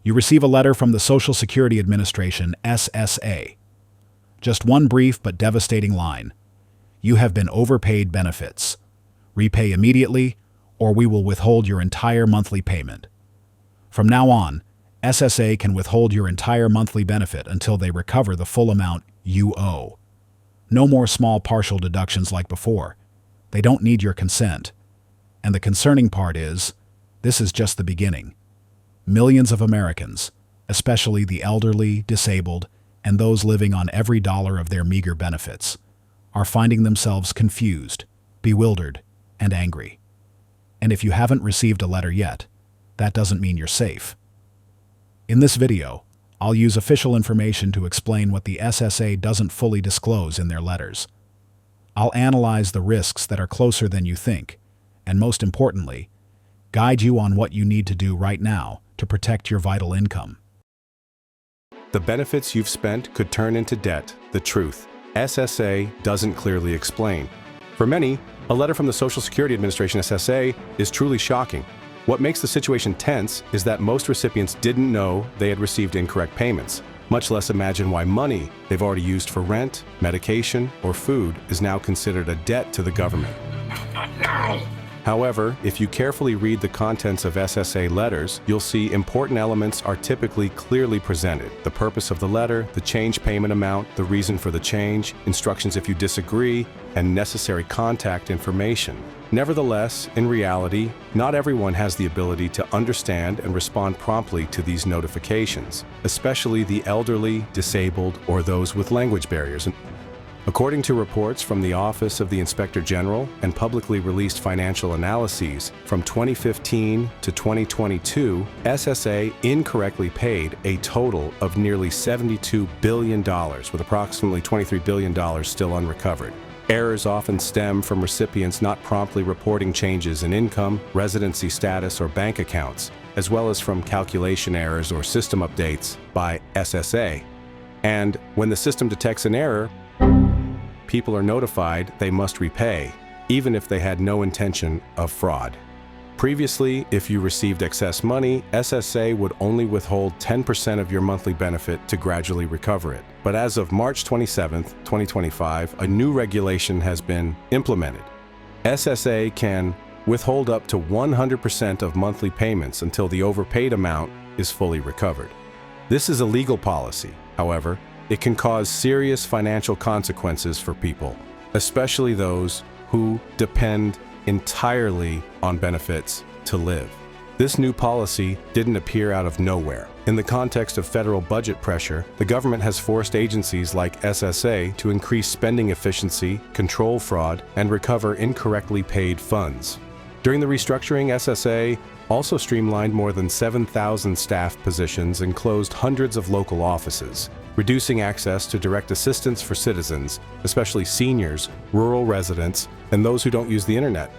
You receive a letter from the Social Security Administration, SSA. Just one brief but devastating line. You have been overpaid benefits. Repay immediately, or we will withhold your entire monthly payment. From now on, SSA can withhold your entire monthly benefit until they recover the full amount you owe. No more small partial deductions like before. They don't need your consent. And the concerning part is, this is just the beginning. Millions of Americans, especially the elderly, disabled, and those living on every dollar of their meager benefits, are finding themselves confused, bewildered, and angry. And if you haven't received a letter yet, that doesn't mean you're safe. In this video, I'll use official information to explain what the SSA doesn't fully disclose in their letters. I'll analyze the risks that are closer than you think, and most importantly, guide you on what you need to do right now to protect your vital income. The benefits you've spent could turn into debt. The truth, SSA doesn't clearly explain. For many, a letter from the Social Security Administration, SSA, is truly shocking. What makes the situation tense is that most recipients didn't know they had received incorrect payments, much less imagine why money they've already used for rent, medication, or food is now considered a debt to the government. However, if you carefully read the contents of SSA letters, you'll see important elements are typically clearly presented. The purpose of the letter, the change payment amount, the reason for the change, instructions if you disagree, and necessary contact information. Nevertheless, in reality, not everyone has the ability to understand and respond promptly to these notifications, especially the elderly, disabled, or those with language barriers. According to reports from the Office of the Inspector General and publicly released financial analyses from 2015 to 2022, SSA incorrectly paid a total of nearly $72 billion, with approximately $23 billion still unrecovered. Errors often stem from recipients not promptly reporting changes in income, residency status, or bank accounts, as well as from calculation errors or system updates by SSA. And when the system detects an error, people are notified they must repay, even if they had no intention of fraud. Previously, if you received excess money, SSA would only withhold 10% of your monthly benefit to gradually recover it. But as of March 27, 2025, a new regulation has been implemented. SSA can withhold up to 100% of monthly payments until the overpaid amount is fully recovered. This is a legal policy. However, it can cause serious financial consequences for people, especially those who depend entirely on benefits to live. This new policy didn't appear out of nowhere. In the context of federal budget pressure, the government has forced agencies like SSA to increase spending efficiency, control fraud, and recover incorrectly paid funds. During the restructuring, SSA also streamlined more than 7,000 staff positions and closed hundreds of local offices, reducing access to direct assistance for citizens, especially seniors, rural residents, and those who don't use the internet.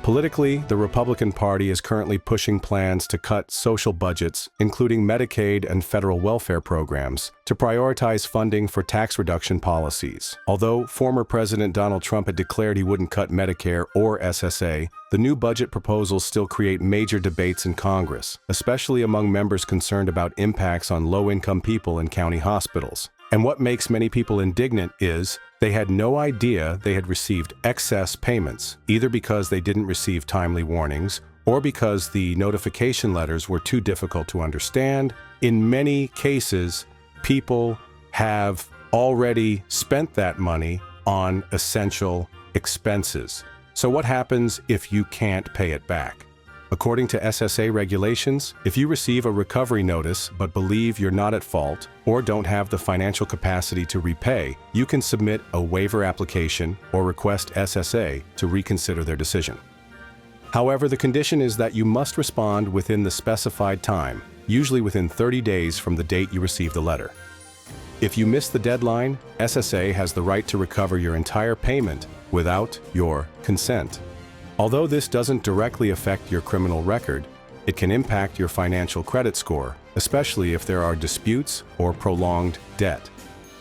Politically, the Republican Party is currently pushing plans to cut social budgets, including Medicaid and federal welfare programs, to prioritize funding for tax reduction policies. Although former President Donald Trump had declared he wouldn't cut Medicare or SSA, the new budget proposals still create major debates in Congress, especially among members concerned about impacts on low-income people in county hospitals. And what makes many people indignant is they had no idea they had received excess payments, either because they didn't receive timely warnings or because the notification letters were too difficult to understand. In many cases, people have already spent that money on essential expenses. So what happens if you can't pay it back? According to SSA regulations, if you receive a recovery notice but believe you're not at fault or don't have the financial capacity to repay, you can submit a waiver application or request SSA to reconsider their decision. However, the condition is that you must respond within the specified time, usually within 30 days from the date you receive the letter. If you miss the deadline, SSA has the right to recover your entire payment without your consent. Although this doesn't directly affect your criminal record, it can impact your financial credit score, especially if there are disputes or prolonged debt.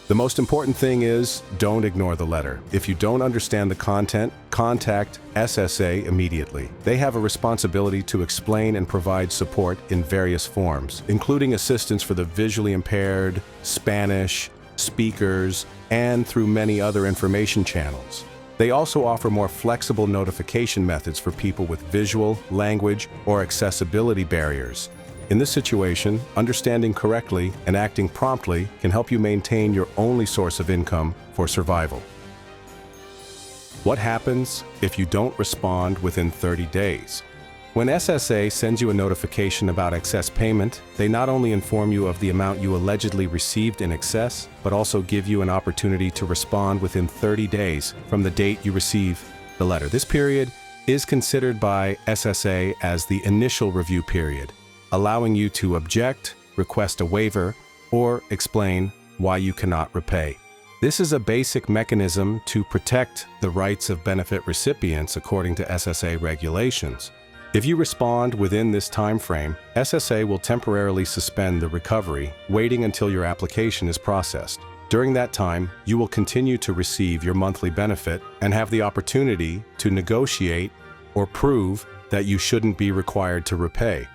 The most important thing is don't ignore the letter. If you don't understand the content, contact SSA immediately. They have a responsibility to explain and provide support in various forms, including assistance for the visually impaired, Spanish, speakers, and through many other information channels. They also offer more flexible notification methods for people with visual, language, or accessibility barriers. In this situation, understanding correctly and acting promptly can help you maintain your only source of income for survival. What happens if you don't respond within 30 days? When SSA sends you a notification about excess payment, they not only inform you of the amount you allegedly received in excess, but also give you an opportunity to respond within 30 days from the date you receive the letter. This period is considered by SSA as the initial review period, allowing you to object, request a waiver, or explain why you cannot repay. This is a basic mechanism to protect the rights of benefit recipients according to SSA regulations. If you respond within this time frame, SSA will temporarily suspend the recovery, waiting until your application is processed. During that time, you will continue to receive your monthly benefit and have the opportunity to negotiate or prove that you shouldn't be required to repay.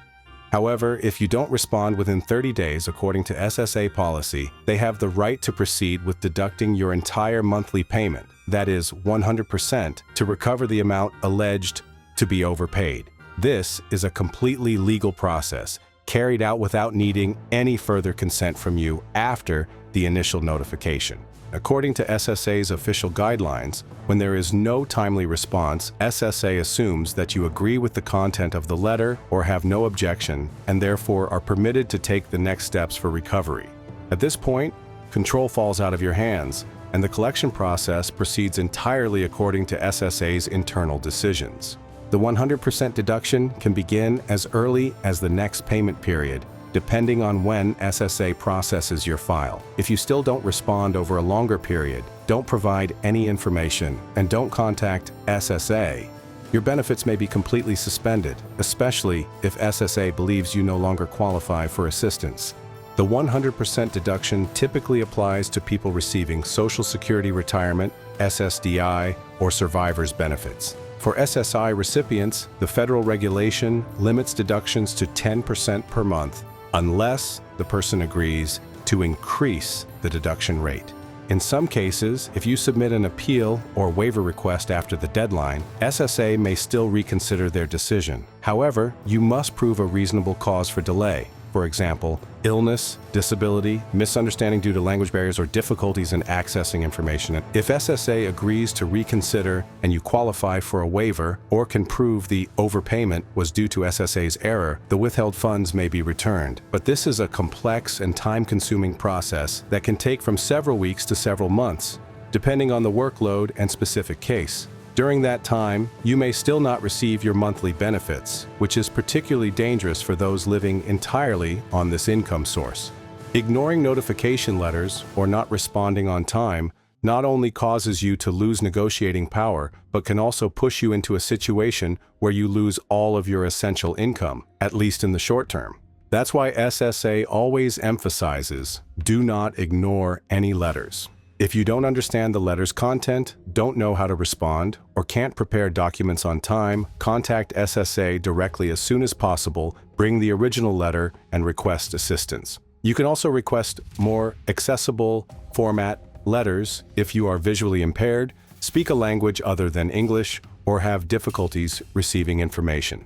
However, if you don't respond within 30 days according to SSA policy, they have the right to proceed with deducting your entire monthly payment, that is 100%, to recover the amount alleged to be overpaid. This is a completely legal process, carried out without needing any further consent from you after the initial notification. According to SSA's official guidelines, when there is no timely response, SSA assumes that you agree with the content of the letter or have no objection, and therefore are permitted to take the next steps for recovery. At this point, control falls out of your hands, and the collection process proceeds entirely according to SSA's internal decisions. The 100% deduction can begin as early as the next payment period, depending on when SSA processes your file. If you still don't respond over a longer period, don't provide any information, and don't contact SSA, your benefits may be completely suspended, especially if SSA believes you no longer qualify for assistance. The 100% deduction typically applies to people receiving Social Security retirement, SSDI, or survivor's benefits. For SSI recipients, the federal regulation limits deductions to 10% per month unless the person agrees to increase the deduction rate. In some cases, if you submit an appeal or waiver request after the deadline, SSA may still reconsider their decision. However, you must prove a reasonable cause for delay. For example, illness, disability, misunderstanding due to language barriers, or difficulties in accessing information. If SSA agrees to reconsider and you qualify for a waiver or can prove the overpayment was due to SSA's error, the withheld funds may be returned. But this is a complex and time-consuming process that can take from several weeks to several months, depending on the workload and specific case. During that time, you may still not receive your monthly benefits, which is particularly dangerous for those living entirely on this income source. Ignoring notification letters or not responding on time not only causes you to lose negotiating power, but can also push you into a situation where you lose all of your essential income, at least in the short term. That's why SSA always emphasizes, do not ignore any letters. If you don't understand the letter's content, don't know how to respond, or can't prepare documents on time, contact SSA directly as soon as possible, bring the original letter, and request assistance. You can also request more accessible format letters if you are visually impaired, speak a language other than English, or have difficulties receiving information.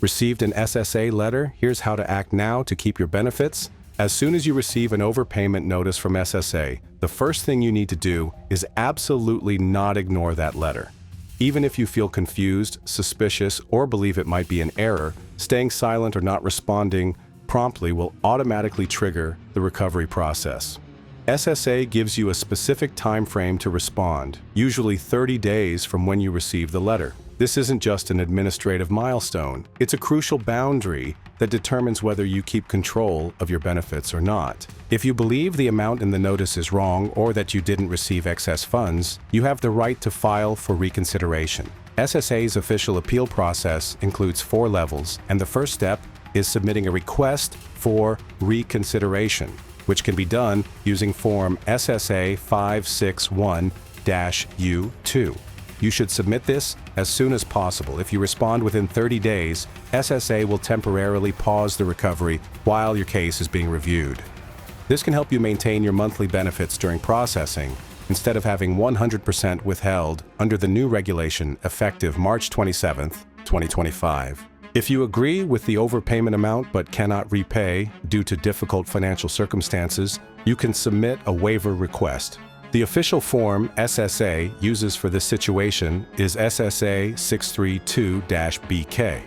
Received an SSA letter? Here's how to act now to keep your benefits. As soon as you receive an overpayment notice from SSA, the first thing you need to do is absolutely not ignore that letter. Even if you feel confused, suspicious, or believe it might be an error, staying silent or not responding promptly will automatically trigger the recovery process. SSA gives you a specific time frame to respond, usually 30 days from when you receive the letter. This isn't just an administrative milestone, it's a crucial boundary that determines whether you keep control of your benefits or not. If you believe the amount in the notice is wrong or that you didn't receive excess funds, you have the right to file for reconsideration. SSA's official appeal process includes 4 levels, and the first step is submitting a request for reconsideration. which can be done using Form SSA 561-U2. You should submit this as soon as possible. If you respond within 30 days, SSA will temporarily pause the recovery while your case is being reviewed. This can help you maintain your monthly benefits during processing, instead of having 100% withheld under the new regulation effective March 27, 2025. If you agree with the overpayment amount but cannot repay due to difficult financial circumstances, you can submit a waiver request. The official form SSA uses for this situation is SSA 632-BK.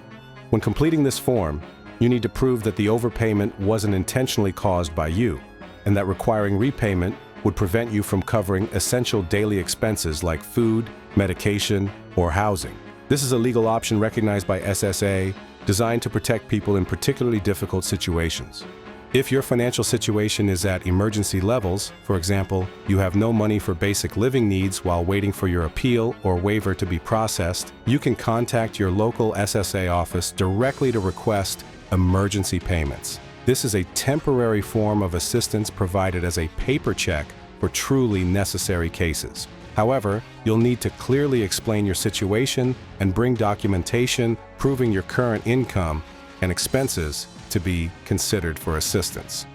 When completing this form, you need to prove that the overpayment wasn't intentionally caused by you, and that requiring repayment would prevent you from covering essential daily expenses like food, medication, or housing. This is a legal option recognized by SSA, designed to protect people in particularly difficult situations. If your financial situation is at emergency levels, for example, you have no money for basic living needs while waiting for your appeal or waiver to be processed, you can contact your local SSA office directly to request emergency payments. This is a temporary form of assistance provided as a paper check for truly necessary cases. However, you'll need to clearly explain your situation and bring documentation proving your current income and expenses to be considered for assistance.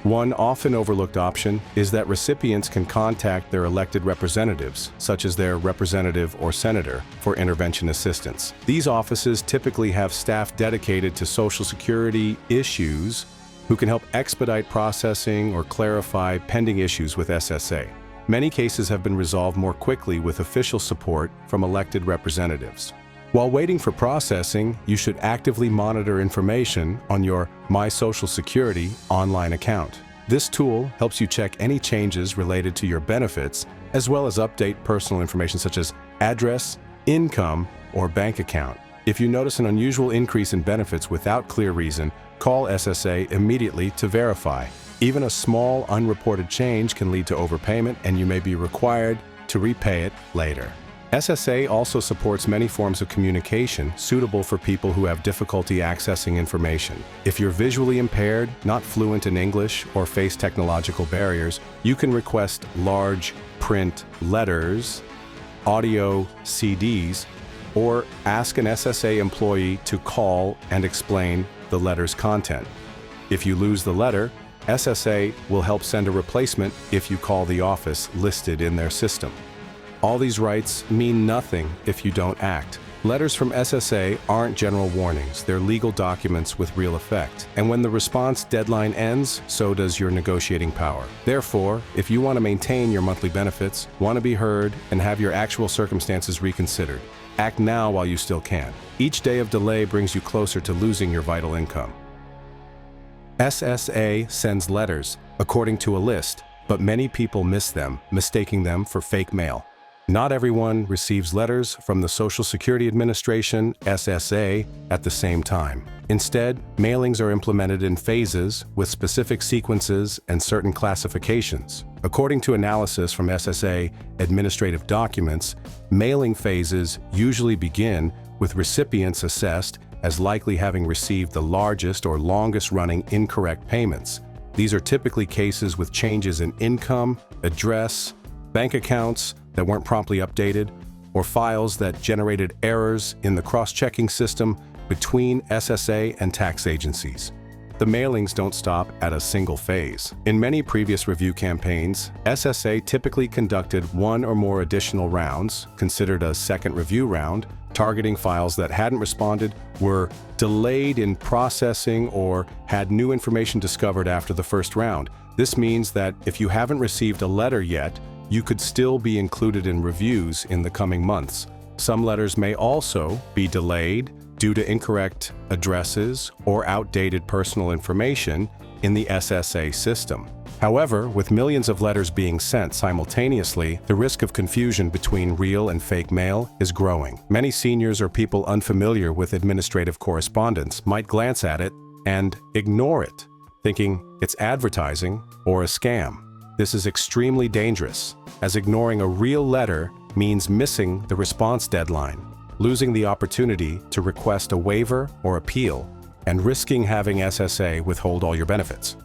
One often overlooked option is that recipients can contact their elected representatives, such as their representative or senator, for intervention assistance. These offices typically have staff dedicated to Social Security issues who can help expedite processing or clarify pending issues with SSA. Many cases have been resolved more quickly with official support from elected representatives. While waiting for processing, you should actively monitor information on your My Social Security online account. This tool helps you check any changes related to your benefits, as well as update personal information such as address, income, or bank account. If you notice an unusual increase in benefits without clear reason, call SSA immediately to verify. Even a small unreported change can lead to overpayment, and you may be required to repay it later. SSA also supports many forms of communication suitable for people who have difficulty accessing information. If you're visually impaired, not fluent in English, or face technological barriers, you can request large print letters, audio CDs, or ask an SSA employee to call and explain the letter's content. If you lose the letter, SSA will help send a replacement if you call the office listed in their system. All these rights mean nothing if you don't act. Letters from SSA aren't general warnings, they're legal documents with real effect. And when the response deadline ends, so does your negotiating power. Therefore, if you want to maintain your monthly benefits, want to be heard, and have your actual circumstances reconsidered, act now while you still can. Each day of delay brings you closer to losing your vital income. SSA sends letters according to a list, but many people miss them, mistaking them for fake mail. Not everyone receives letters from the Social Security Administration, SSA, at the same time. Instead, mailings are implemented in phases with specific sequences and certain classifications. According to analysis from SSA administrative documents, mailing phases usually begin with recipients assessed as likely having received the largest or longest-running incorrect payments. These are typically cases with changes in income, address, bank accounts that weren't promptly updated, or files that generated errors in the cross-checking system between SSA and tax agencies. The mailings don't stop at a single phase. In many previous review campaigns, SSA typically conducted one or more additional rounds, considered a second review round, targeting files that hadn't responded, were delayed in processing, or had new information discovered after the first round. This means that if you haven't received a letter yet, you could still be included in reviews in the coming months. Some letters may also be delayed due to incorrect addresses or outdated personal information in the SSA system. However, with millions of letters being sent simultaneously, the risk of confusion between real and fake mail is growing. Many seniors or people unfamiliar with administrative correspondence might glance at it and ignore it, thinking it's advertising or a scam. This is extremely dangerous, as ignoring a real letter means missing the response deadline, losing the opportunity to request a waiver or appeal, and risking having SSA withhold all your benefits.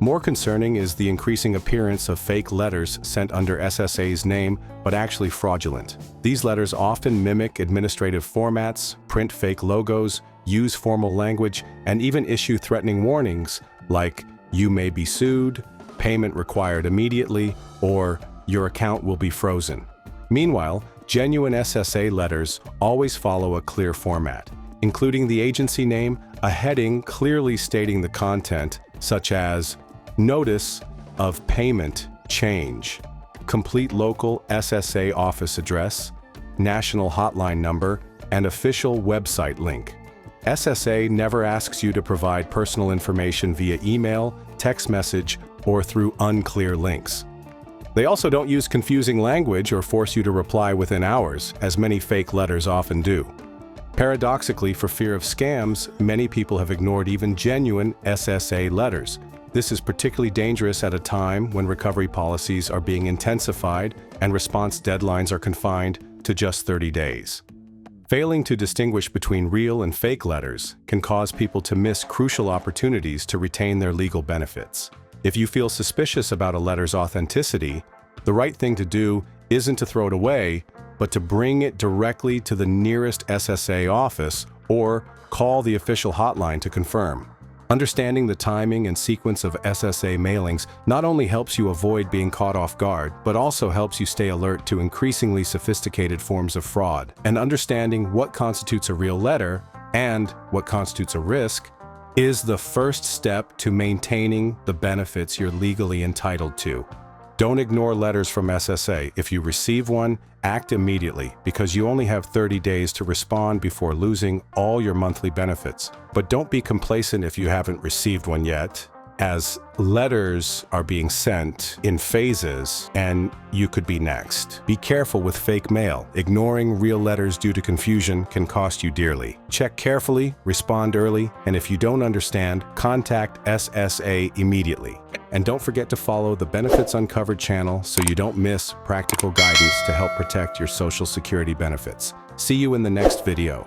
More concerning is the increasing appearance of fake letters sent under SSA's name, but actually fraudulent. These letters often mimic administrative formats, print fake logos, use formal language, and even issue threatening warnings like, "You may be sued," "Payment required immediately," or "Your account will be frozen." Meanwhile, genuine SSA letters always follow a clear format, including the agency name, a heading clearly stating the content, such as Notice of Payment Change, complete local SSA office address, national hotline number, and official website link. SSA never asks you to provide personal information via email, text message, or through unclear links. They also don't use confusing language or force you to reply within hours, as many fake letters often do. Paradoxically, for fear of scams, many people have ignored even genuine SSA letters. This is particularly dangerous at a time when recovery policies are being intensified and response deadlines are confined to just 30 days. Failing to distinguish between real and fake letters can cause people to miss crucial opportunities to retain their legal benefits. If you feel suspicious about a letter's authenticity, the right thing to do isn't to throw it away, but to bring it directly to the nearest SSA office or call the official hotline to confirm. Understanding the timing and sequence of SSA mailings not only helps you avoid being caught off guard, but also helps you stay alert to increasingly sophisticated forms of fraud. And understanding what constitutes a real letter and what constitutes a risk is the first step to maintaining the benefits you're legally entitled to. Don't ignore letters from SSA. If you receive one, act immediately, because you only have 30 days to respond before losing all your monthly benefits. But don't be complacent if you haven't received one yet, as letters are being sent in phases and you could be next. Be careful with fake mail. Ignoring real letters due to confusion can cost you dearly. Check carefully, respond early, and if you don't understand, contact SSA immediately. And don't forget to follow the Benefits Uncovered channel so you don't miss practical guidance to help protect your Social Security benefits. See you in the next video.